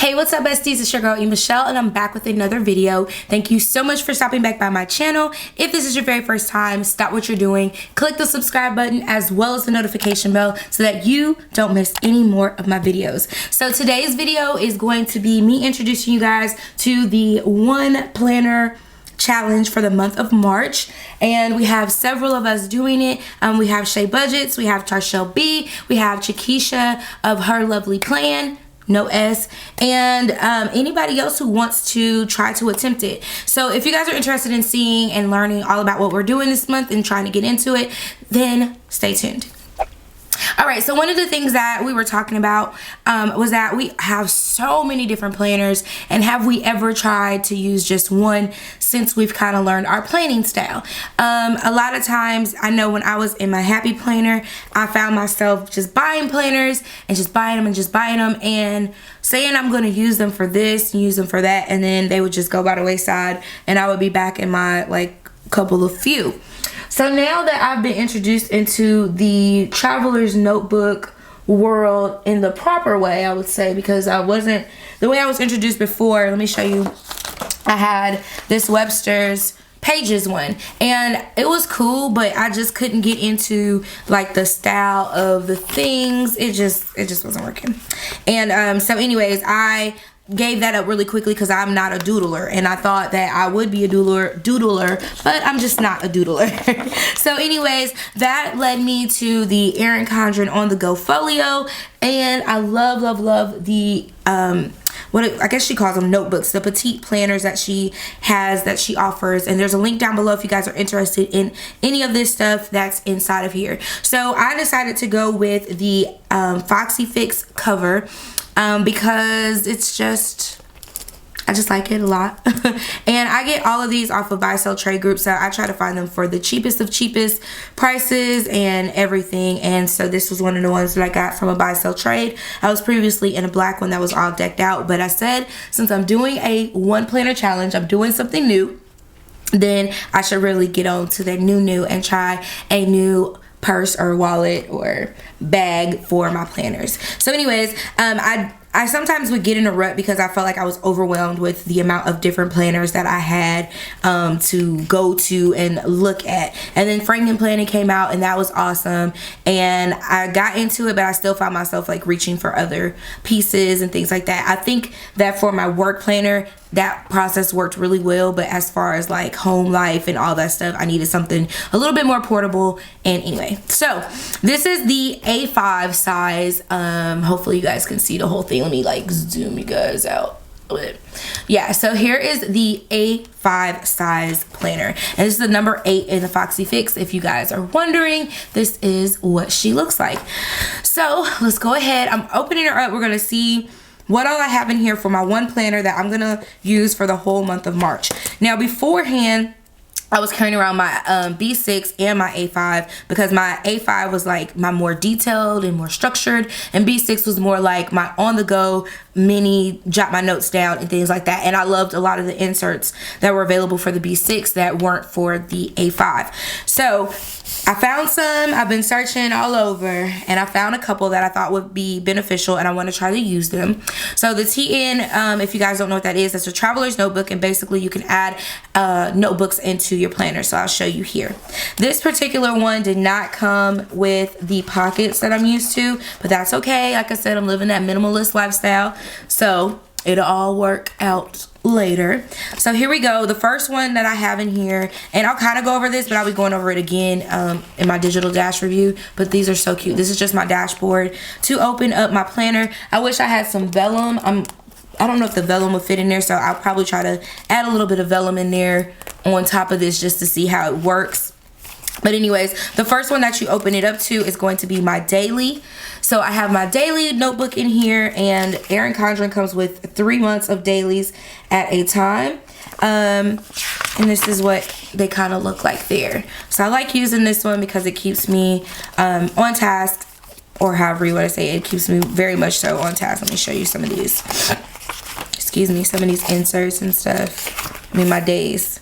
Hey, what's up, besties? It's your girl E.Michelle, and I'm back with another video. Thank you so much for stopping back by my channel. If this is your very first time, stop what you're doing, click the subscribe button as well as the notification bell so that you don't miss any more of my videos. So today's video is going to be me introducing you guys to the one planner challenge for the month of March, and we have several of us doing it. We have Shay Budgets, we have Tarshell B, we have Chiquisha of Her Lovely Plan, no S, and anybody else who wants to try to attempt it. So if you guys are interested in seeing and learning all about what we're doing this month and trying to get into it, then stay tuned. Alright, so one of the things that we were talking about was that we have so many different planners, and have we ever tried to use just one since we've kind of learned our planning style? A lot of times, I know when I was in my happy planner, I found myself just buying planners and just buying them and just buying them and saying I'm going to use them for this and use them for that, and then they would just go by the wayside and I would be back in my couple of few. So now that I've been introduced into the traveler's notebook world in the proper way, I would say, because I wasn't, the way I was introduced before, let me show you. I had this Webster's Pages one, and it was cool, but I just couldn't get into the style of the things. It just wasn't working. And so anyways, I gave that up really quickly because I'm not a doodler, and I thought that I would be a doodler, but I'm just not a doodler. So anyways, that led me to the Erin Condren On The Go folio, and I love the I guess she calls them notebooks, the petite planners that she has, that she offers, and there's a link down below if you guys are interested in any of this stuff that's inside of here. So I decided to go with the Foxy Fix cover because it's I just like it a lot. And I get all of these off of buy sell trade groups, so I try to find them for the cheapest of cheapest prices and everything. And so this was one of the ones that I got from a buy sell trade. I was previously in a black one that was all decked out, but I said, since I'm doing a one planner challenge, I'm doing something new, then I should really get on to the new and try a new purse or wallet or bag for my planners. So anyways, I sometimes would get in a rut because I felt like I was overwhelmed with the amount of different planners that I had to go to and look at. And then Franklin Planning came out, and that was awesome. And I got into it, but I still found myself reaching for other pieces and things like that. I think that for my work planner, that process worked really well, but as far as home life and all that stuff, I needed something a little bit more portable. And anyway, so this is the A5 size. Hopefully you guys can see the whole thing. Let me zoom you guys out a bit. Yeah, so here is the A5 size planner, and this is the number 8 in the Foxy Fix. If you guys are wondering, this is what she looks like. So let's go ahead. I'm opening her up. We're gonna see what all I have in here for my one planner that I'm gonna use for the whole month of March. Now beforehand, I was carrying around my B6 and my A5 because my A5 was my more detailed and more structured, and B6 was more my on-the-go mini, jot my notes down and things like that. And I loved a lot of the inserts that were available for the B6 that weren't for the A5. So I found some. I've been searching all over, and I found a couple that I thought would be beneficial, and I want to try to use them. So the TN, if you guys don't know what that is, that's a traveler's notebook, and basically you can add notebooks into your planner. So I'll show you here. This particular one did not come with the pockets that I'm used to, but that's okay. Like I said, I'm living that minimalist lifestyle, so it'll all work out later. So here we go. The first one that I have in here, and I'll kind of go over this, but I'll be going over it again in my digital dash review, but these are so cute. This is just my dashboard to open up my planner. I wish I had some vellum. I don't know if the vellum would fit in there, so I'll probably try to add a little bit of vellum in there on top of this just to see how it works. But anyways, the first one that you open it up to is going to be my daily. So I have my daily notebook in here, and Erin Condren comes with 3 months of dailies at a time. And this is what they kind of look like there. So I like using this one because it keeps me on task, or however you want to say it. It keeps me very much so on task. Let me show you some of these. Excuse me, some of these inserts and stuff. My days.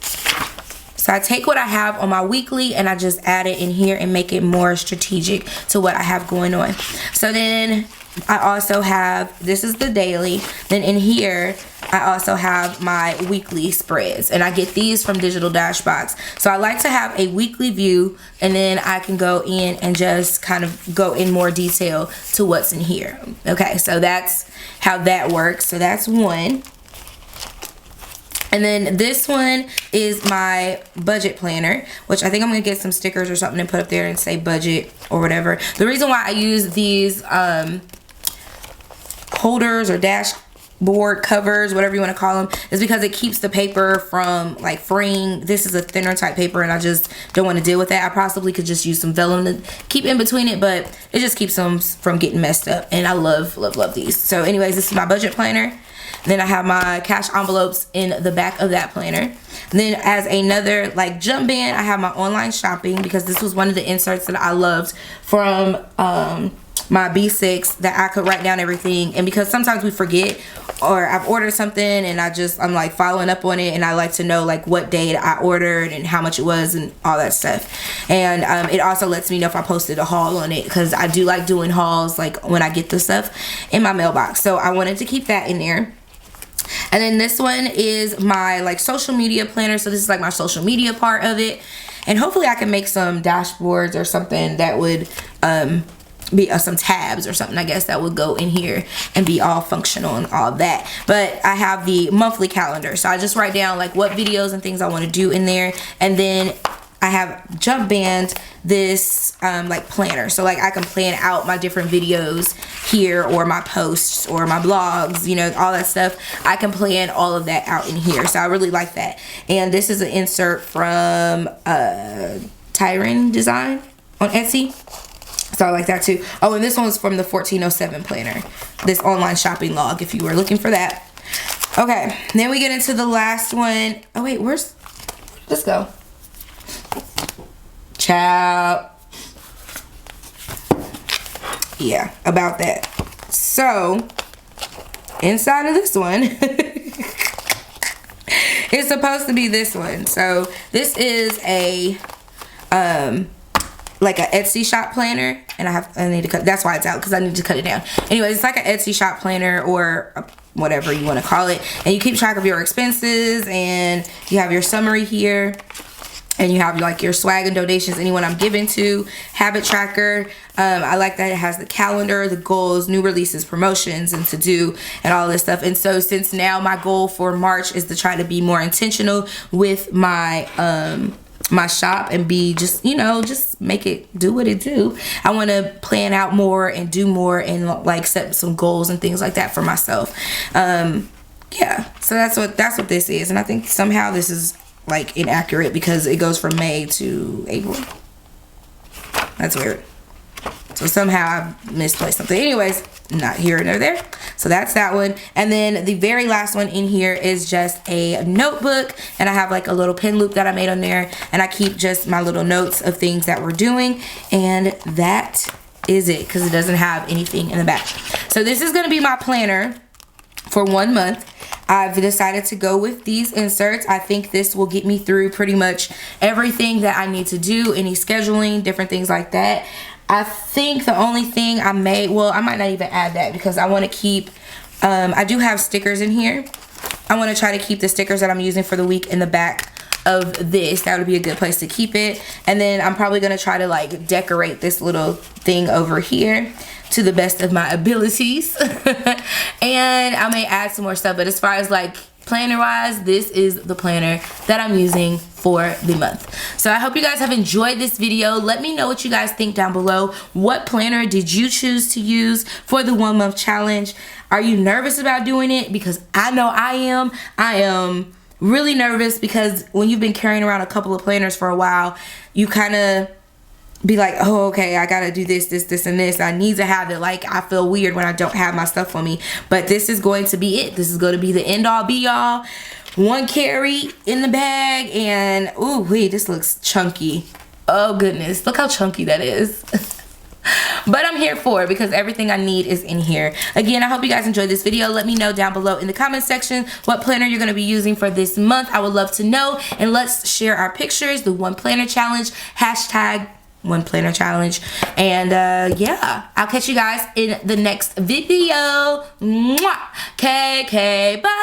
So I take what I have on my weekly and I just add it in here and make it more strategic to what I have going on. So then I also have, this is the daily. Then in here, I also have my weekly spreads, and I get these from Digital Dashbox. So I like to have a weekly view, and then I can go in and just kind of go in more detail to what's in here. Okay, so that's how that works. So that's one. And then this one is my budget planner, which I think I'm gonna get some stickers or something and put up there and say budget or whatever. The reason why I use these holders or dashboard covers, whatever you want to call them, is because it keeps the paper from like fraying. This is a thinner type paper, and I just don't want to deal with that. I possibly could just use some vellum to keep in between it, but it just keeps them from getting messed up, and I love these. So anyways, this is my budget planner. Then I have my cash envelopes in the back of that planner. And then as another like jump band, I have my online shopping, because this was one of the inserts that I loved from my B6, that I could write down everything. And because sometimes we forget, or I've ordered something and I'm like following up on it, and I like to know like what date I ordered and how much it was and all that stuff. And it also lets me know if I posted a haul on it, because I do like doing hauls like when I get the stuff in my mailbox. So I wanted to keep that in there. And then this one is my like social media planner. So this is like my social media part of it, and hopefully I can make some dashboards or something that would be some tabs or something, I guess, that would go in here and be all functional and all that. But I have the monthly calendar, so I just write down like what videos and things I want to do in there. And then I have jump band this like planner, so like I can plan out my different videos here, or my posts or my blogs, you know, all that stuff. I can plan all of that out in here, so I really like that. And this is an insert from Tyron Design on Etsy, so I like that too. Oh, and this one's from the 1407 planner, this online shopping log, if you were looking for that. Okay, then we get into the last one. Oh wait, let's go. Ciao. Yeah, about that. So inside of this one it's supposed to be this one. So this is a like an Etsy shop planner, and I need to cut, that's why it's out, because I need to cut it down. Anyways, it's like an Etsy shop planner, or whatever you want to call it, and you keep track of your expenses, and you have your summary here, and you have like your swag and donations, anyone I'm giving to, habit tracker. I like that it has the calendar, the goals, new releases, promotions, and to do, and all this stuff. And so since now my goal for March is to try to be more intentional with my my shop, and be just, you know, just make it do what it do. I want to plan out more and do more, and like set some goals and things like that for myself. Yeah, so that's what this is. And I think somehow this is like inaccurate, because it goes from May to April. That's weird. So somehow I misplaced something. Anyways, not here nor there. So that's that one. And then the very last one in here is just a notebook, and I have like a little pen loop that I made on there, and I keep just my little notes of things that we're doing, and that is it, because it doesn't have anything in the back. So this is going to be my planner for 1 month. I've decided to go with these inserts. I think this will get me through pretty much everything that I need to do, any scheduling, different things like that. I think the only thing I might not even add that, because I want to keep, I do have stickers in here. I want to try to keep the stickers that I'm using for the week in the back of this. That would be a good place to keep it. And then I'm probably going to try to like decorate this little thing over here to the best of my abilities. And I may add some more stuff, but as far as like planner wise, this is the planner that I'm using for the month. So I hope you guys have enjoyed this video. Let me know what you guys think down below. What planner did you choose to use for the 1 month challenge? Are you nervous about doing it? Because I know I am. I am really nervous, because when you've been carrying around a couple of planners for a while, you kind of be like, oh, okay, I gotta do this, and this. I need to have it. Like, I feel weird when I don't have my stuff on me. But this is going to be it. This is going to be the end all be all. One carry in the bag, and ooh, wait, this looks chunky. Oh goodness, look how chunky that is. But I'm here for it, because everything I need is in here. Again, I hope you guys enjoyed this video. Let me know down below in the comment section what planner you're going to be using for this month. I would love to know. And let's share our pictures, the one planner challenge, hashtag one planner challenge. And yeah, I'll catch you guys in the next video. Mwah! KK, bye.